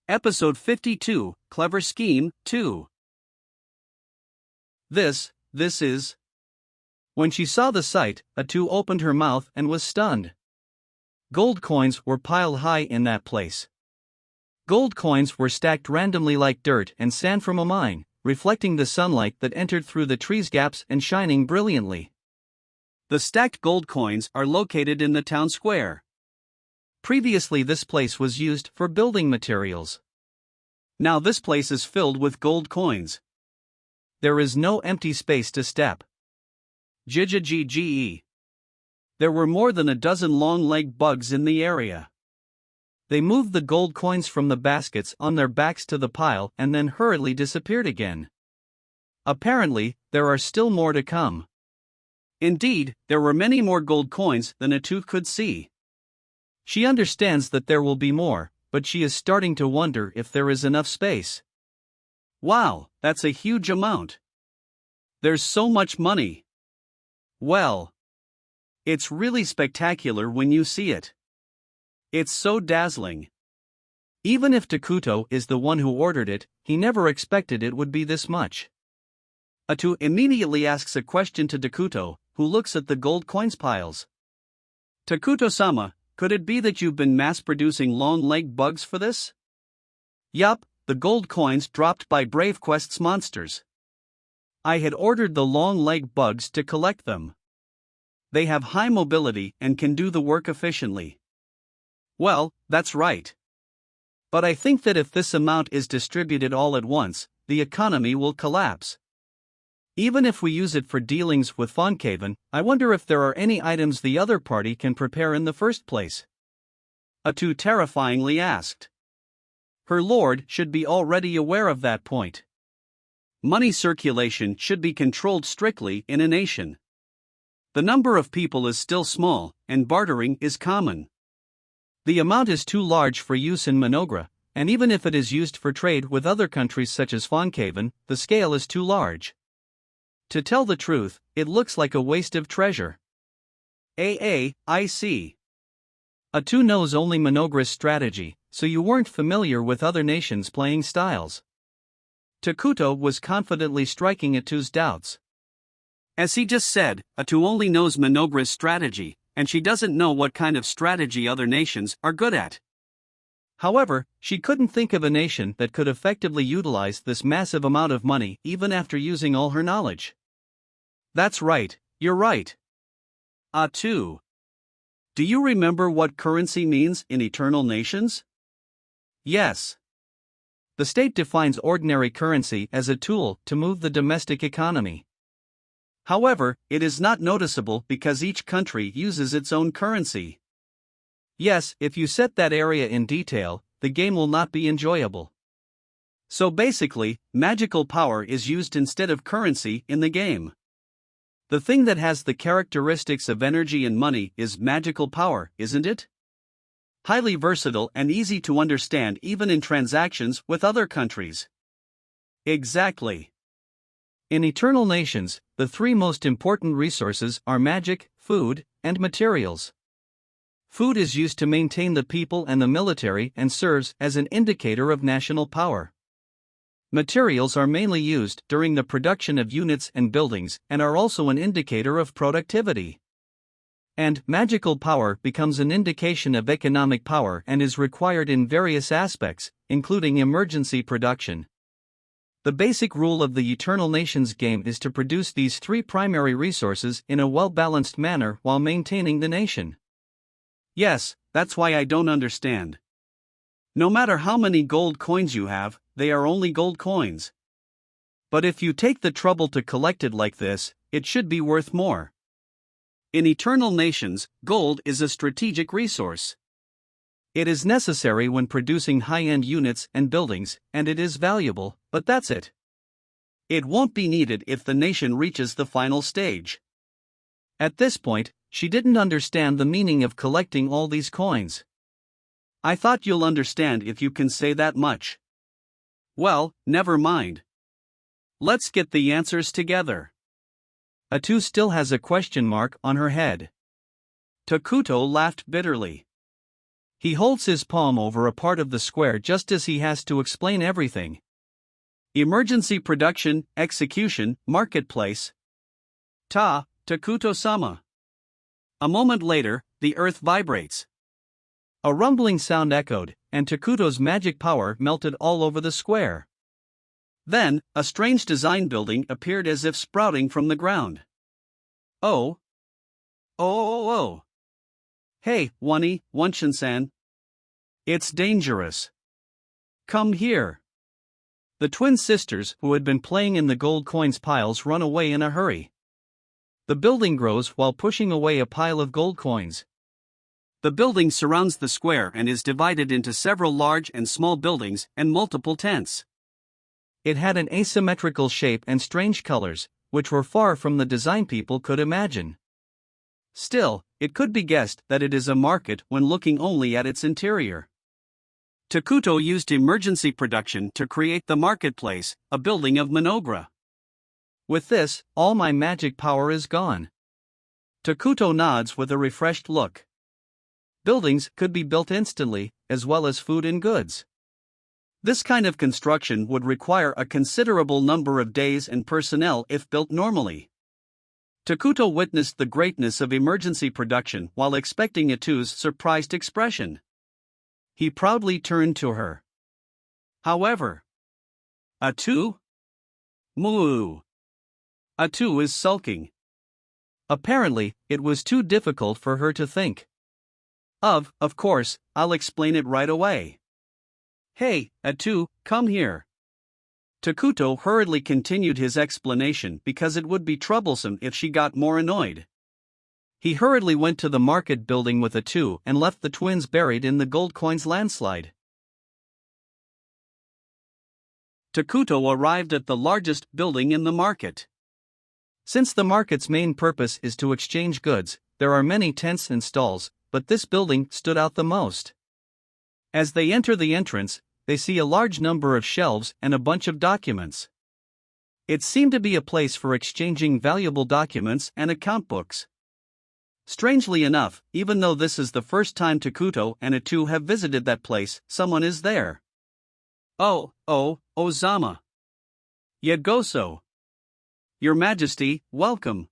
Episode 52, Clever Scheme, 2. This is. When she saw the sight, Atu opened her mouth and was stunned. Gold coins were piled high in that place. Gold coins were stacked randomly like dirt and sand from a mine, reflecting the sunlight that entered through the trees' gaps and shining brilliantly. The stacked gold coins are located in the town square. Previously, this place was used for building materials. Now this place is filled with gold coins. There is no empty space to step. Jijajige. There were more than a dozen long-legged bugs in the area. They moved the gold coins from the baskets on their backs to the pile and then hurriedly disappeared again. Apparently, there are still more to come. Indeed, there were many more gold coins than Atu could see. She understands that there will be more, but she is starting to wonder if there is enough space. Wow, that's a huge amount. There's so much money. Well, it's really spectacular when you see it. It's so dazzling. Even if Takuto is the one who ordered it, he never expected it would be this much. Atu immediately asks a question to Takuto, who looks at the gold coins piles. Takuto-sama, could it be that you've been mass-producing long-legged bugs for this? Yup, the gold coins dropped by Brave Quest's monsters. I had ordered the long-legged bugs to collect them. They have high mobility and can do the work efficiently. Well, that's right. But I think that if this amount is distributed all at once, the economy will collapse. Even if we use it for dealings with Fonkaven, I wonder if there are any items the other party can prepare in the first place. Atu terrifyingly asked. Her lord should be already aware of that point. Money circulation should be controlled strictly in a nation. The number of people is still small, and bartering is common. The amount is too large for use in Mynoghra, and even if it is used for trade with other countries such as Fonkaven, the scale is too large. To tell the truth, it looks like a waste of treasure. I see. Atu knows only Mynoghra's strategy, so you weren't familiar with other nations' playing styles. Takuto was confidently striking Atu's doubts. As he just said, Atu only knows Mynoghra's strategy, and she doesn't know what kind of strategy other nations are good at. However, she couldn't think of a nation that could effectively utilize this massive amount of money even after using all her knowledge. That's right, you're right. Atu. Do you remember what currency means in Eternal Nations? Yes. The state defines ordinary currency as a tool to move the domestic economy. However, it is not noticeable because each country uses its own currency. Yes, if you set that area in detail, the game will not be enjoyable. So basically, magical power is used instead of currency in the game. The thing that has the characteristics of energy and money is magical power, isn't it? Highly versatile and easy to understand even in transactions with other countries. Exactly. In Eternal Nations, the three most important resources are magic, food, and materials. Food is used to maintain the people and the military and serves as an indicator of national power. Materials are mainly used during the production of units and buildings and are also an indicator of productivity. And magical power becomes an indication of economic power and is required in various aspects, including emergency production. The basic rule of the Eternal Nations game is to produce these three primary resources in a well-balanced manner while maintaining the nation. Yes, that's why I don't understand. No matter how many gold coins you have, they are only gold coins. But if you take the trouble to collect it like this, it should be worth more. In Eternal Nations, gold is a strategic resource. It is necessary when producing high-end units and buildings, and it is valuable, but that's it. It won't be needed if the nation reaches the final stage. At this point, she didn't understand the meaning of collecting all these coins. I thought you'll understand if you can say that much. Well, never mind. Let's get the answers together. Atu still has a question mark on her head. Takuto laughed bitterly. He holds his palm over a part of the square just as he has to explain everything. Emergency production, execution, marketplace. Takuto-sama. A moment later, the earth vibrates. A rumbling sound echoed, and Takuto's magic power melted all over the square. Then, a strange design building appeared as if sprouting from the ground. Oh. Oh. Hey, Wanshin-san. It's dangerous. Come here. The twin sisters who had been playing in the gold coins piles run away in a hurry. The building grows while pushing away a pile of gold coins. The building surrounds the square and is divided into several large and small buildings and multiple tents. It had an asymmetrical shape and strange colors, which were far from the design people could imagine. Still, it could be guessed that it is a market when looking only at its interior. Takuto used emergency production to create the marketplace, a building of Mynoghra. With this, all my magic power is gone. Takuto nods with a refreshed look. Buildings could be built instantly, as well as food and goods. This kind of construction would require a considerable number of days and personnel if built normally. Takuto witnessed the greatness of emergency production while expecting Itu's surprised expression. He proudly turned to her. However, Itu? Moo. Itu is sulking. Apparently, it was too difficult for her to think. Of course, I'll explain it right away. Hey, Itu, come here. Takuto hurriedly continued his explanation because it would be troublesome if she got more annoyed. He hurriedly went to the market building with Itu and left the twins buried in the gold coins landslide. Takuto arrived at the largest building in the market. Since the market's main purpose is to exchange goods, there are many tents and stalls, but this building stood out the most. As they enter the entrance, they see a large number of shelves and a bunch of documents. It seemed to be a place for exchanging valuable documents and account books. Strangely enough, even though this is the first time Takuto and Itu have visited that place, someone is there. Oh, Ozama. Yagoso. Your Majesty, welcome.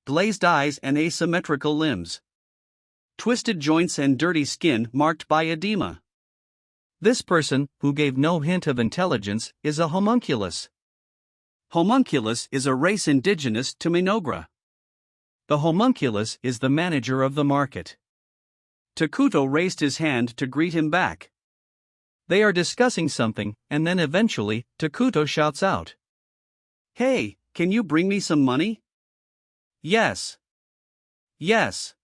Glazed eyes and asymmetrical limbs. Twisted joints and dirty skin marked by edema. This person, who gave no hint of intelligence, is a homunculus. Homunculus is a race indigenous to Mynoghra. The homunculus is the manager of the market. Takuto raised his hand to greet him back. They are discussing something, and then eventually, Takuto shouts out. Hey, can you bring me some money? Yes. Yes.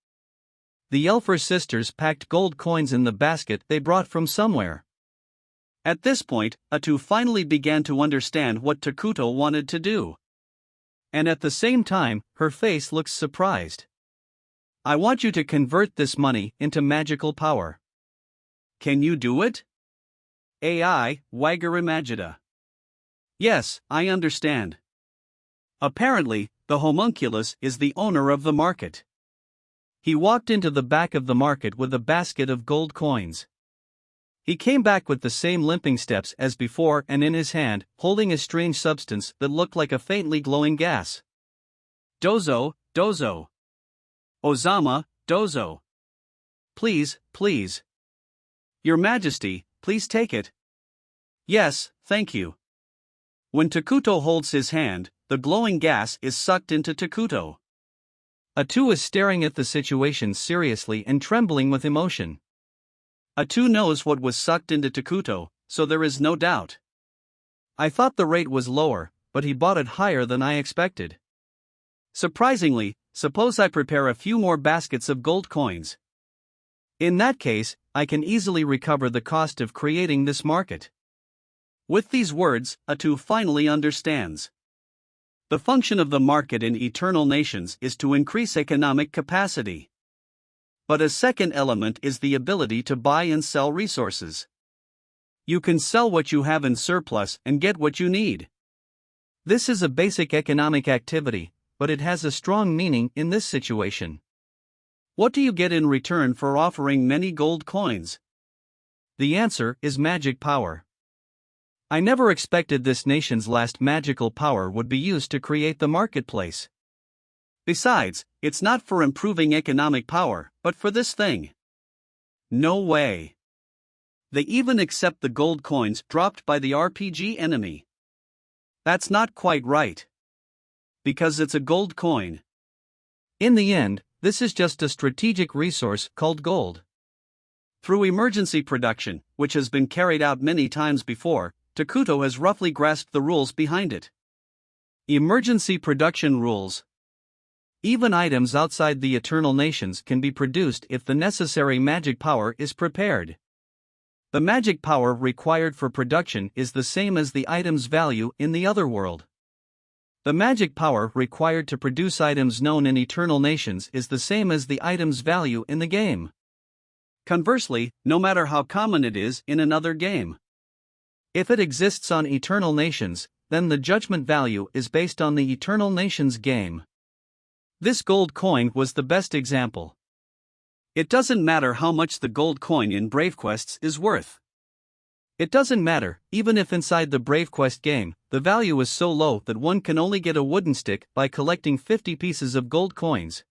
The Elfer sisters packed gold coins in the basket they brought from somewhere. At this point, Itu finally began to understand what Takuto wanted to do. And at the same time, her face looks surprised. I want you to convert this money into magical power. Can you do it? AI, Wagarimagida. Yes, I understand. Apparently, the homunculus is the owner of the market. He walked into the back of the market with a basket of gold coins. He came back with the same limping steps as before and in his hand, holding a strange substance that looked like a faintly glowing gas. Dozo. Ozama, Dozo. Please. Your Majesty, please take it. Yes, thank you. When Takuto holds his hand, the glowing gas is sucked into Takuto. Itu is staring at the situation seriously and trembling with emotion. Itu knows what was sucked into Takuto, so there is no doubt. I thought the rate was lower, but he bought it higher than I expected. Surprisingly, suppose I prepare a few more baskets of gold coins. In that case, I can easily recover the cost of creating this market. With these words, Itu finally understands. The function of the market in Eternal Nations is to increase economic capacity. But a second element is the ability to buy and sell resources. You can sell what you have in surplus and get what you need. This is a basic economic activity, but it has a strong meaning in this situation. What do you get in return for offering many gold coins? The answer is magic power. I never expected this nation's last magical power would be used to create the marketplace. Besides, it's not for improving economic power, but for this thing. No way. They even accept the gold coins dropped by the RPG enemy. That's not quite right. Because it's a gold coin. In the end, this is just a strategic resource called gold. Through emergency production, which has been carried out many times before, Takuto has roughly grasped the rules behind it. Emergency production rules. Even items outside the Eternal Nations can be produced if the necessary magic power is prepared. The magic power required for production is the same as the item's value in the other world. The magic power required to produce items known in Eternal Nations is the same as the item's value in the game. Conversely, no matter how common it is in another game. If it exists on Eternal Nations, then the judgment value is based on the Eternal Nations game. This gold coin was the best example. It doesn't matter how much the gold coin in Brave Quests is worth. It doesn't matter, even if inside the Brave Quest game, the value is so low that one can only get a wooden stick by collecting 50 pieces of gold coins.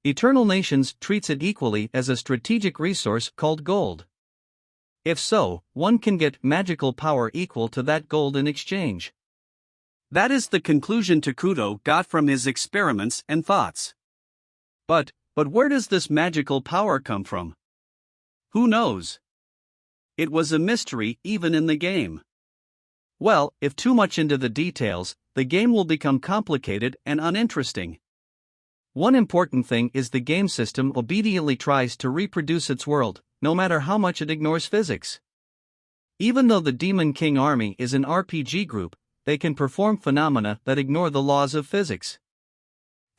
Eternal Nations treats it equally as a strategic resource called gold. If so, one can get magical power equal to that gold in exchange. That is the conclusion Takuto got from his experiments and thoughts. But where does this magical power come from? Who knows? It was a mystery even in the game. Well, if too much into the details, the game will become complicated and uninteresting. One important thing is the game system obediently tries to reproduce its world, no matter how much it ignores physics. Even though the Demon King Army is an RPG group, they can perform phenomena that ignore the laws of physics.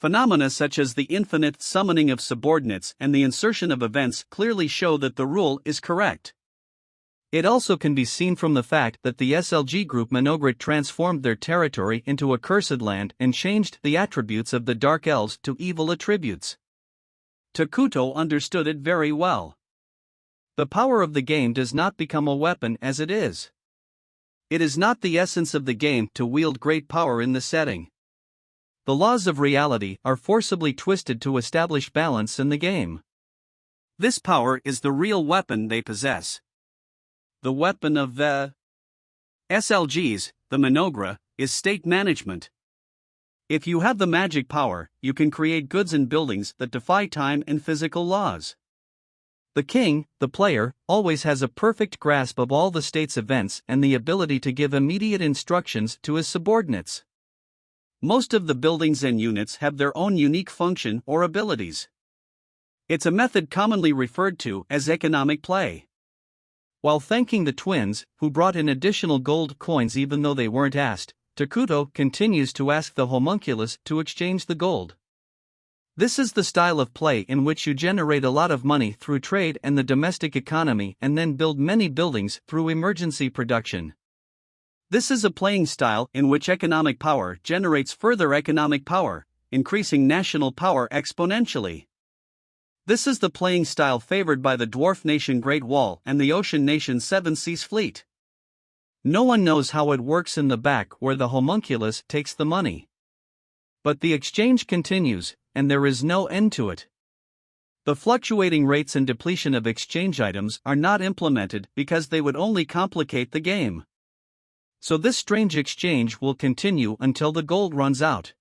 Phenomena such as the infinite summoning of subordinates and the insertion of events clearly show that the rule is correct. It also can be seen from the fact that the SLG group Mynoghra transformed their territory into a cursed land and changed the attributes of the Dark Elves to evil attributes. Takuto understood it very well. The power of the game does not become a weapon as it is. It is not the essence of the game to wield great power in the setting. The laws of reality are forcibly twisted to establish balance in the game. This power is the real weapon they possess. The weapon of the SLGs, the Mynoghra, is state management. If you have the magic power, you can create goods and buildings that defy time and physical laws. The king, the player, always has a perfect grasp of all the state's events and the ability to give immediate instructions to his subordinates. Most of the buildings and units have their own unique function or abilities. It's a method commonly referred to as economic play. While thanking the twins, who brought in additional gold coins even though they weren't asked, Takuto continues to ask the homunculus to exchange the gold. This is the style of play in which you generate a lot of money through trade and the domestic economy and then build many buildings through emergency production. This is a playing style in which economic power generates further economic power, increasing national power exponentially. This is the playing style favored by the Dwarf Nation Great Wall and the Ocean Nation Seven Seas Fleet. No one knows how it works in the back where the homunculus takes the money. But the exchange continues, and there is no end to it. The fluctuating rates and depletion of exchange items are not implemented because they would only complicate the game. So this strange exchange will continue until the gold runs out.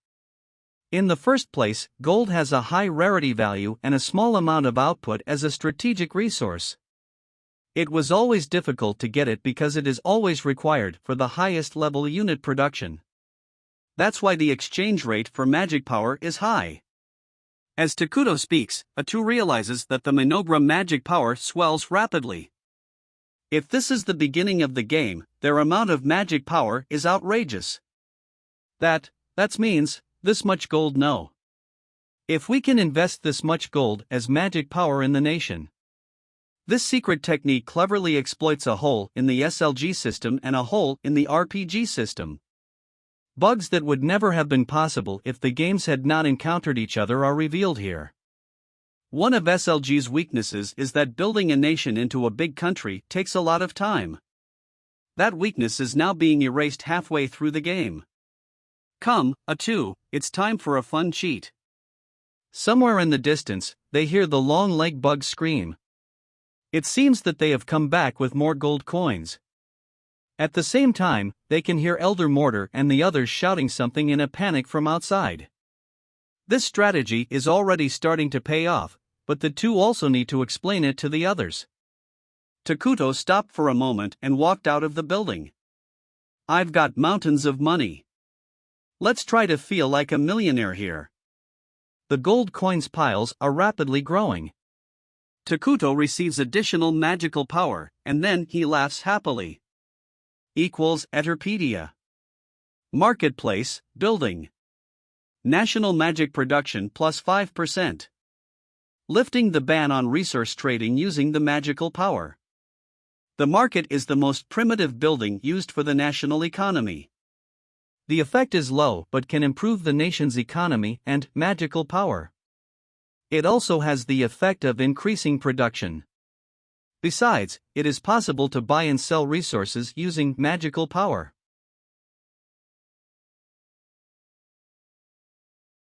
In the first place, gold has a high rarity value and a small amount of output as a strategic resource. It was always difficult to get it because it is always required for the highest level unit production. That's why the exchange rate for magic power is high. As Takuto speaks, A2 realizes that the Mynoghra magic power swells rapidly. If this is the beginning of the game, their amount of magic power is outrageous. That means, this much gold no. If we can invest this much gold as magic power in the nation. This secret technique cleverly exploits a hole in the SLG system and a hole in the RPG system. Bugs that would never have been possible if the games had not encountered each other are revealed here. One of SLG's weaknesses is that building a nation into a big country takes a lot of time. That weakness is now being erased halfway through the game. Come, A2, it's time for a fun cheat. Somewhere in the distance, they hear the long-legged bug scream. It seems that they have come back with more gold coins. At the same time, they can hear Elder Mortar and the others shouting something in a panic from outside. This strategy is already starting to pay off, but the two also need to explain it to the others. Takuto stopped for a moment and walked out of the building. I've got mountains of money. Let's try to feel like a millionaire here. The gold coins piles are rapidly growing. Takuto receives additional magical power, and then he laughs happily. Equals Etterpedia. Marketplace, building. National magic production plus 5%. Lifting the ban on resource trading using the magical power. The market is the most primitive building used for the national economy. The effect is low but can improve the nation's economy and magical power. It also has the effect of increasing production. Besides, it is possible to buy and sell resources using magical power.